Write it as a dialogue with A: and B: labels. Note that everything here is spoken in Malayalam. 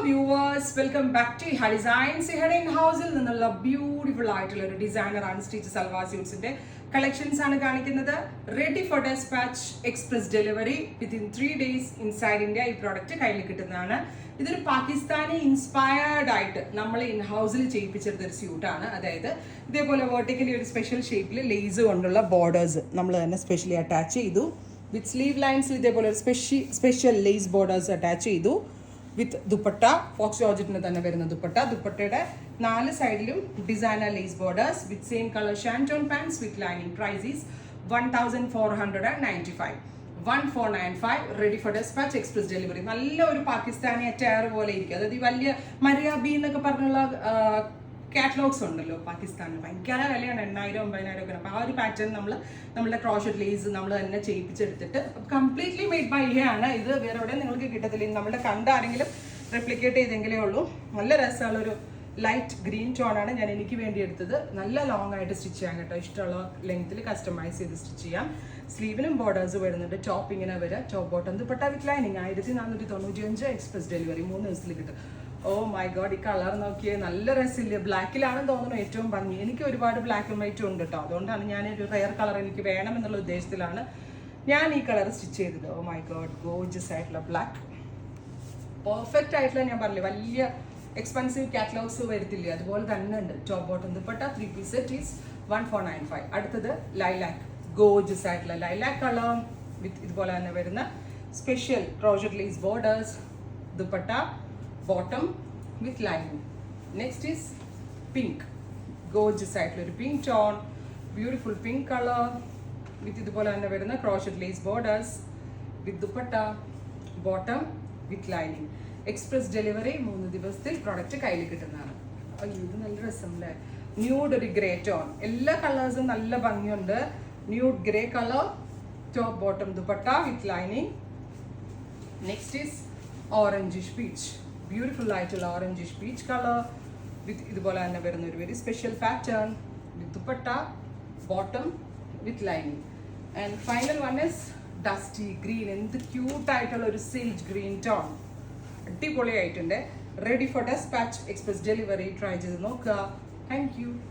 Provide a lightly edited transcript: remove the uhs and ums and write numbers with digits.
A: viewers, welcome back to Iha Designs. Here in house il ninnulla beautiful ആയിട്ടുള്ള ഒരു ഡിസൈനർ അൺസ്റ്റിച്ച് സൽവാർ സ്യൂട്ട്സിന്റെ കളക്ഷൻസ് ആണ് കാണിക്കുന്നത്. Ready for despatch express delivery within 3 days inside India. ഈ പ്രോഡക്റ്റ് കയ്യിൽ കിട്ടുന്നതാണ്. ഇതൊരു പാകിസ്ഥാനി ഇൻസ്പയർഡ് ആയിട്ട് നമ്മൾ ഇൻ ഹൗസിൽ ചെയ്യിപ്പിച്ചെടുത്ത ഒരു സ്യൂട്ടാണ്. അതായത് ഇതേപോലെ വെർട്ടിക്കലി ഒരു സ്പെഷ്യൽ ഷേപ്പിൽ ലേസ് കൊണ്ടുള്ള ബോർഡേഴ്സ് നമ്മൾ തന്നെ സ്പെഷ്യലി അറ്റാച്ച് ചെയ്തു. വിത്ത് സ്ലീവ് ലൈൻസിൽ ഇതേപോലെ ഒരു സ്പെഷ്യൽ ലേസ് ബോർഡേഴ്സ് അറ്റാച്ച് ചെയ്തു. വിത്ത് ദുപ്പട്ട, ഫോക്സ് ജോർജറ്റിന് തന്നെ വരുന്ന ദുപ്പട്ടയുടെ 4 സൈഡിലും designer lace borders with same colour shantoon pants with lining. Price is 1495. 1495 ready for despatch express delivery. നല്ല ഒരു പാകിസ്ഥാനി അറ്റയർ പോലെ ഇരിക്കും. അതായത് ഈ വലിയ മരിയാബി എന്നൊക്കെ പറഞ്ഞുള്ള കാറ്റലോഗ്സ് ഉണ്ടല്ലോ പാകിസ്ഥാനിൽ, ഭയങ്കര വിലയാണ്, 8,000 9,000 ഒക്കെ. അപ്പോൾ ആ ഒരു പാറ്റേൺ നമ്മളുടെ ക്രോഷറ്റ് ലേസ് നമ്മൾ തന്നെ ചെയ്യിപ്പിച്ചെടുത്തിട്ട് കംപ്ലീറ്റ്ലി മെയ്ഡ് ബൈ ഇഹ ആണ്. ഇത് വേറെ എവിടെ നിങ്ങൾക്ക് കിട്ടത്തില്ല. നമ്മളുടെ കണ്ടാരെങ്കിലും റെപ്ലിക്കേറ്റ് ചെയ്തെങ്കിലേ ഉള്ളൂ. നല്ല രസമുള്ള ഒരു ലൈറ്റ് ഗ്രീൻ ടോണാണ് ഞാൻ എനിക്ക് വേണ്ടി എടുത്തത്. നല്ല ലോങ് ആയിട്ട് സ്റ്റിച്ച് ചെയ്യാൻ കേട്ടോ. ഇഷ്ടമുള്ള ലെങ്ത്തിൽ കസ്റ്റമൈസ് ചെയ്ത് സ്റ്റിച്ച് ചെയ്യാം. സ്ലീവിനും ബോർഡേഴ്സ് വരുന്നുണ്ട്. ടോപ്പ് ഇങ്ങനെ വരിക, top bottom dupatta with lining. 1495 express delivery 3 ദിവസത്തിൽ കിട്ടും. ഓ മൈ ഗോഡ്, ഈ കളർ നോക്കിയേ, നല്ല രസമില്ല. ബ്ലാക്കിലാണെന്ന് തോന്നുന്നു ഏറ്റവും ഭംഗി. എനിക്ക് ഒരുപാട് ബ്ലാക്ക് ആൻഡ് വൈറ്റും ഉണ്ട് കേട്ടോ. അതുകൊണ്ടാണ് ഞാൻ ഒരു റെയർ കളർ എനിക്ക് വേണം എന്നുള്ള ഉദ്ദേശത്തിലാണ് ഞാൻ ഈ കളർ സ്റ്റിച്ച് ചെയ്തത്. ഓ മൈ ഗോഡ്, ഗോർജിയസ് ആയിട്ടുള്ള ബ്ലാക്ക്, പെർഫെക്റ്റ് ആയിട്ടുള്ള, ഞാൻ പറഞ്ഞില്ലേ വലിയ എക്സ്പെൻസീവ് കാറ്റലോഗ്സ് വരത്തില്ല, അതുപോലെ തന്നെ ഉണ്ട്. Top bottom dupatta 3 piece set is 1495. അടുത്തത് ലൈലാക്ക്, ഗോർജിയസ് ആയിട്ടുള്ള ലൈലാക്ക് കളർ വിത്ത് ഇതുപോലെ തന്നെ വരുന്ന special crochet lace borders, dupatta bottom with lining. Next is pink, gorgeous ആയിട്ടുള്ള ഒരു pink tone, beautiful pink colour with ഇതുപോലെ തന്നെ വരുന്ന crochet lace borders with dupatta bottom with lining. Express delivery 3 ദിവസത്തിൽ പ്രോഡക്റ്റ് കയ്യിൽ കിട്ടുന്നതാണ്. അയ്യോ, ഇത് നല്ല രസമല്ലേ. ന്യൂഡ് ഒരു ഗ്രേ ടോൺ, എല്ലാ കളേഴ്സും നല്ല ഭംഗിയുണ്ട്. Nude grey colour, top bottom dupatta with lining. Next is orangish peach, beautiful ആയിട്ടുള്ള ഓറഞ്ചിഷ് പീച്ച് കളർ വിത്ത് ഇതുപോലെ തന്നെ വരുന്ന ഒരു very special pattern with dupatta bottom with lining. And final one is dusty green. എന്ത് ക്യൂട്ടായിട്ടുള്ള ഒരു സേജ് ഗ്രീൻ ടോൺ, അടിപൊളിയായിട്ടുണ്ട്. Ready for despatch express delivery. Try ചെയ്ത് നോക്കുക. Thank U.